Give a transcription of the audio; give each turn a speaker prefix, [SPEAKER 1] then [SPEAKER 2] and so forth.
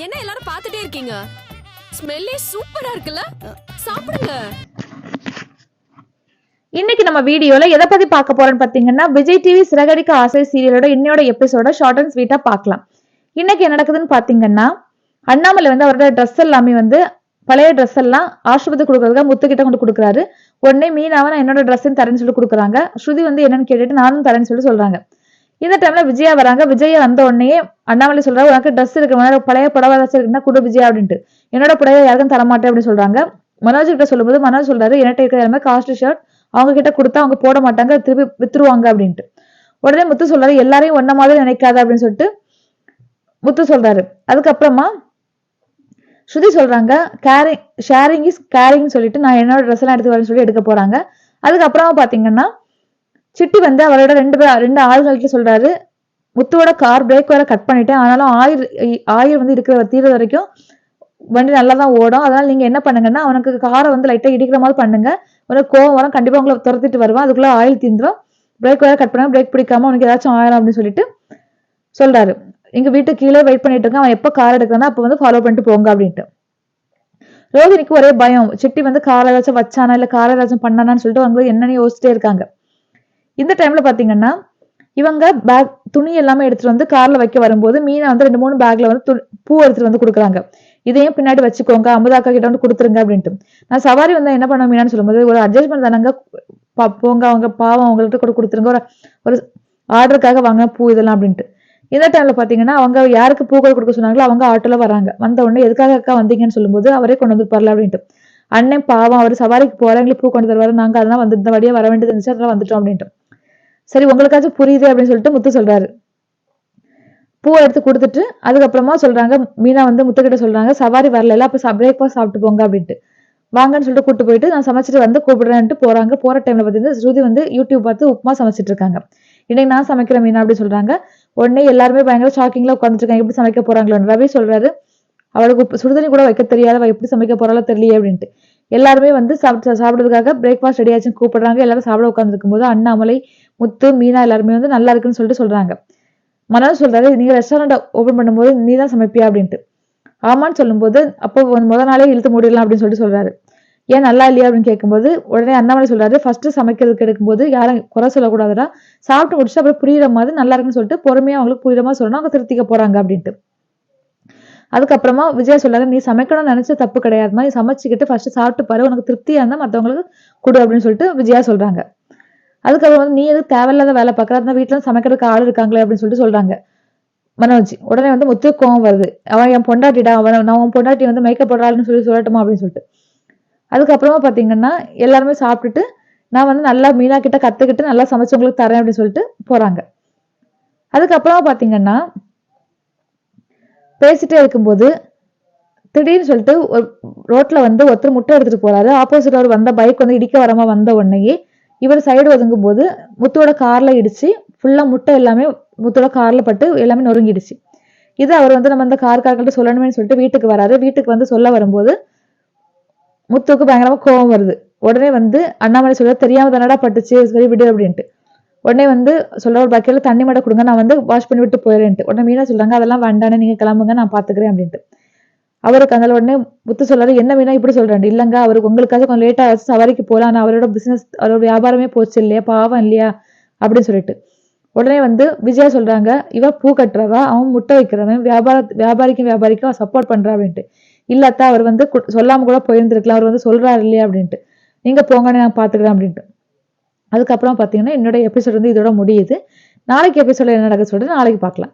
[SPEAKER 1] என்ன எல்லாரும் பார்த்துட்டே இருக்கீங்க? ஸ்மெல்லே சூப்பரா இருக்குல்ல? சாப்பிடுங்க.
[SPEAKER 2] இன்னைக்கு நம்ம வீடியோல எதை பத்தி பார்க்க போறோம்னு பாத்தீங்கன்னா, விஜய் டிவி சிறகடிக்க ஆசை சீரியலோட இன்னையோட எபிசோட ஷார்ட் அண்ட் ஸ்வீட்டா பார்க்கலாம். இன்னைக்கு என்ன நடக்குதுன்னு பாத்தீங்கன்னா, அண்ணாமலை வந்து அவரோட ட்ரெஸ் எல்லாமே வந்து பழைய ட்ரெஸ் எல்லாம் ஆஸ்பத்திரி கொடுக்கறதுக்காக முத்துக்கிட்ட கொண்டு கொடுக்குறாரு. உடனே மீனாவை நான் என்னோட ட்ரெஸ் தரேன்னு சொல்லி கொடுக்குறாங்க. ஸ்ருதி வந்து என்னன்னு கேட்டுட்டு நானும் தரேன்னு சொல்லி சொல்றாங்க. இந்த டைம்ல விஜயா வராங்க. விஜயா வந்த உடனே அண்ணாமலை சொல்றாரு, உனக்கு ட்ரெஸ் இருக்கு, பழைய புடவை ஏதாச்சும் இருக்குன்னா கொடு விஜயா அப்படின்ட்டு. என்னோட புடவை யாருக்கும் தரமாட்டேன் அப்படின்னு சொல்றாங்க. மனோஜ் கிட்ட சொல்லும்போது மனோஜ் சொல்றாரு, என்கிட்ட இருக்கிற எல்லாமே காஸ்ட் ஷர்ட், அவங்க கிட்ட கொடுத்தா அவங்க போட மாட்டாங்க, திருப்பி வித்துருவாங்க அப்படின்ட்டு. உடனே முத்து சொல்றாரு, எல்லாரையும் ஒன்ன மாதிரி நினைக்காத அப்படின்னு சொல்லிட்டு முத்து சொல்றாரு. அதுக்கப்புறமா ஸ்ருதி சொல்றாங்க, ஷேரிங் இஸ் கேரிங் சொல்லிட்டு நான் என்னோட ட்ரெஸ் எல்லாம் எடுத்து வரேன்னு சொல்லி எடுக்க போறாங்க. அதுக்கப்புறமா பாத்தீங்கன்னா சிட்டி வந்து அவரோட ரெண்டு ஆளுங்கள்ட்ட சொல்றாரு, முத்துவோட கார் பிரேக் வேற கட் பண்ணிட்டேன், ஆனாலும் ஆயில் வந்து இருக்கிற தீர வரைக்கும் வண்டி நல்லா தான் ஓடும், அதனால நீங்க என்ன பண்ணுங்கன்னா அவனுக்கு காரை வந்து லைட்டா இடிக்கிற மாதிரி பண்ணுங்க, உனக்கு கோவம் வரும், கண்டிப்பா உங்களை துரத்திட்டு வருவான், அதுக்குள்ள ஆயில் தீந்துரும், பிரேக் வேற கட் பண்ண பிரேக் பிடிக்காம உனக்கு ஏதாச்சும் ஆயிரம் அப்படின்னு சொல்லிட்டு சொல்றாரு. எங்க வீட்டு கீழே வெயிட் பண்ணிட்டு இருக்க, அவன் எப்ப கார் எடுக்கிறானா அப்ப வந்து ஃபாலோ பண்ணிட்டு போங்க அப்படின்ட்டு. ரோஹிணிக்கு ஒரே பயம், சிட்டி வந்து கார் ஏதாச்சும் வச்சானா இல்ல கார் ஏதாச்சும் பண்ணானான்னு சொல்லிட்டு அவங்க என்னன்னு யோசிச்சிட்டே இருக்காங்க. இந்த டைம்ல பாத்தீங்கன்னா இவங்க பேக் துணி எல்லாமே எடுத்துட்டு வந்து கார்ல வைக்க வரும்போது மீனா வந்து 2-3 பேக்ல வந்து பூ எடுத்துட்டு வந்து கொடுக்குறாங்க. இதையும் பின்னாடி வச்சுக்கோங்க, அமுதாக்கா கிட்ட வந்து கொடுத்துருங்க அப்படின்ட்டு. நான் சவாரி வந்து என்ன பண்ண மீனான்னு சொல்லும்போது, ஒரு அட்ஜஸ்ட்மெண்ட் தானங்க, போங்க அவங்க பாவம் அவங்கள்ட்ட கூட கொடுத்துருங்க, ஒரு ஆர்டருக்காக வாங்க பூ இதெல்லாம் அப்படின்ட்டு. இந்த டைம்ல பாத்தீங்கன்னா அவங்க யாருக்கு பூக்கள் கொடுக்க சொன்னாங்களோ அவங்க ஆட்டோல வராங்க. வந்த உடனே எதுக்காக அக்கா வந்தீங்கன்னு சொல்லும்போது அவரே கொண்டு வந்து பரல அப்படின்ட்டு. அண்ணன் பாவம் அவர் சவாரிக்கு போறவங்களுக்கு பூ கொண்டு தருவாரு, நாங்க அதெல்லாம் வந்து இந்த வழியா வர வேண்டியது இருந்துச்சு, அதெல்லாம் வந்துட்டோம் அப்படின்ட்டு. சரி உங்களுக்காச்சும் புரியுது அப்படின்னு சொல்லிட்டு முத்து சொல்றாரு. பூவை எடுத்து கொடுத்துட்டு அதுக்கப்புறமா சொல்றாங்க, மீனா வந்து முத்துக்கிட்ட சொல்றாங்க, சவாரி வரல அப்ப பிரேக்ஃபாஸ்ட் சாப்பிட்டு போங்க அப்படின்ட்டு. வாங்கன்னு சொல்லிட்டு கூட்டு போயிட்டு நான் சமைச்சிட்டு வந்து கூப்பிடுறேன்ட்டு போறாங்க. போற டைம்ல பாத்தீங்கன்னா ஸ்ருதி வந்து யூடியூப் பார்த்து உப்புமா சமைச்சிட்டு இருக்காங்க. இன்னைக்கு நான் சமைக்கிறேன் மீனா அப்படி சொல்றாங்க. உடனே எல்லாருமே பயங்கர ஷாக்கிங்ல உட்காந்துட்டு இருக்காங்க, எப்படி சமைக்க போறாங்களோ. ரவி சொல்றாரு, அவளுக்கு சுடுதண்ணி கூட வைக்க தெரியாத எப்படி சமைக்க போறாளோ தெரியலையே அப்படின்ட்டு. எல்லாருமே வந்து சாப்பிடுறதுக்காக பிரேக்ஃபாஸ்ட் ரெடி ஆச்சுன்னு கூப்பிடுறாங்க. எல்லாரும் சாப்பிட உட்கார்ந்து இருக்கும்போது அண்ணாமலை, முத்து, மீனா எல்லாருமே வந்து நல்லா இருக்குன்னு சொல்லிட்டு சொல்றாங்க. மனோஜ் சொல்றாரு, நீங்க ரெஸ்டாரண்ட் ஓபன் பண்ணும்போது நீ தான் சமைப்பியா அப்படின்ட்டு. ஆமான்னு சொல்லும்போது அப்போ முதல் நாளே இழுத்து மூடிடலாம் அப்படின்னு சொல்லிட்டு சொல்றாரு. ஏன் நல்லா இல்லையா அப்படின்னு கேட்கும்போது உடனே அண்ணாமலை சொல்றாரு, ஃபர்ஸ்ட் சமைக்கிறதுக்கு எடுக்கும்போது யாரும் குறை சொல்லக்கூடாதுடா, சாப்பிட்டு முடிச்சுட்டு அப்புறம் புரியுற மாதிரி நல்லா இருக்குன்னு சொல்லிட்டு பொறுமையா அவங்களுக்கு புரியுற மாதிரி சொல்லணும், அவங்க திருத்திக்க போறாங்க அப்படின்ட்டு. அதுக்கப்புறமா விஜயா சொல்றாங்க, நீ சமைக்கணும்னு நினைச்ச தப்பு கிடையாதுமா, நீ சமைச்சுக்கிட்டு ஃபர்ஸ்ட் சாப்பிட்டு பாரு, உனக்கு திருப்தியா இருந்தா மத்தவங்களுக்கு கொடு அப்படின்னு சொல்லிட்டு விஜயா சொல்றாங்க. அதுக்கப்புறம் வந்து நீ எதுக்கு தேவையில்லாத வேலை பார்க்கற, அந்த வீட்டுல சமைக்கிறதுக்கு ஆள் இருக்காங்களே அப்படின்னு சொல்லிட்டு சொல்றாங்க மனோஜ். உடனே வந்து முத்து கோவம் வருது, அவன் என் பொண்டாட்டிடா, நான் உன் பொண்டாட்டி வந்து மேக்கப் போடுறாள்னு சொல்லட்டுமா அப்படின்னு சொல்லிட்டு. அதுக்கப்புறமா பாத்தீங்கன்னா எல்லாருமே சாப்பிட்டுட்டு நான் வந்து நல்லா மீனா கிட்ட கத்துக்கிட்டு நல்லா சமைச்சவங்களுக்கு தரேன் அப்படின்னு சொல்லிட்டு போறாங்க. அதுக்கப்புறமா பாத்தீங்கன்னா பேசிட்டே இருக்கும்போது திடீர்னு சொல்லிட்டு ஒரு ரோட்ல வந்து ஒருத்தர் முட்டை எடுத்துட்டு போறாரு. ஆப்போசிட் அவர் வந்த பைக் வந்து இடிக்க வராம வந்த உடனேயே இவர் சைடு ஒதுங்கும் போது முத்தோட கார்ல இடிச்சு ஃபுல்லா முட்டை எல்லாமே முத்தோட கார்ல பட்டு எல்லாமே நொறுங்கிடுச்சு. இது அவர் வந்து நம்ம இந்த கார்கிட்ட சொல்லணுமே சொல்லிட்டு வீட்டுக்கு வராரு. வீட்டுக்கு வந்து சொல்ல வரும்போது முத்துக்கு பயங்கரமா கோவம் வருது. உடனே வந்து அண்ணாமலை சொல்ல, தெரியாம தானடா பட்டுச்சு, சரி விடு அப்படின்ட்டு. உடனே வந்து சொல்ற, ஒரு பக்கெட்ல தண்ணி மட்டும் கொடுங்க, நான் வந்து வாஷ் பண்ணி விட்டு போயிடுறேன்ட்டு. உடனே மீனா சொல்றாங்க, அதெல்லாம் வேண்டானே, நீங்க கிளம்புங்க, நான் பாத்துக்கிறேன் அப்படின்ட்டு. அவருக்கு அந்த உடனே முத்து சொல்றாரு, என்ன மீனா இப்படி சொல்றேன், இல்லங்க அவருக்கு உங்களுக்காக கொஞ்சம் லேட்டா ஆச்சு, சவாரிக்கு போலாம், ஆனா அவரோட பிசினஸ் அவரோட வியாபாரமே போச்சு இல்லையா, பாவம் இல்லையா அப்படின்னு சொல்லிட்டு. உடனே வந்து விஜயா சொல்றாங்க, இவ பூ கட்டுறவா, அவன் முட்டை வைக்கிறவன், வியாபாரிக்கும் சப்போர்ட் பண்றா அப்படின்ட்டு. இல்லத்தா அவர் வந்து சொல்லாம கூட போயிருந்திருக்கலாம், அவர் வந்து சொல்றாரு இல்லையா அப்படின்ட்டு. நீங்க போங்கன்னு நான் பாத்துக்கிறேன் அப்படின்ட்டு. அதுக்கப்புறம் பாத்தீங்கன்னா என்னோட எபிசோட் வந்து இதோட முடியுது. நாளைக்கு எபிசோட்ல என்ன நடக்க சொல்லிட்டு நாளைக்கு பார்க்கலாம்.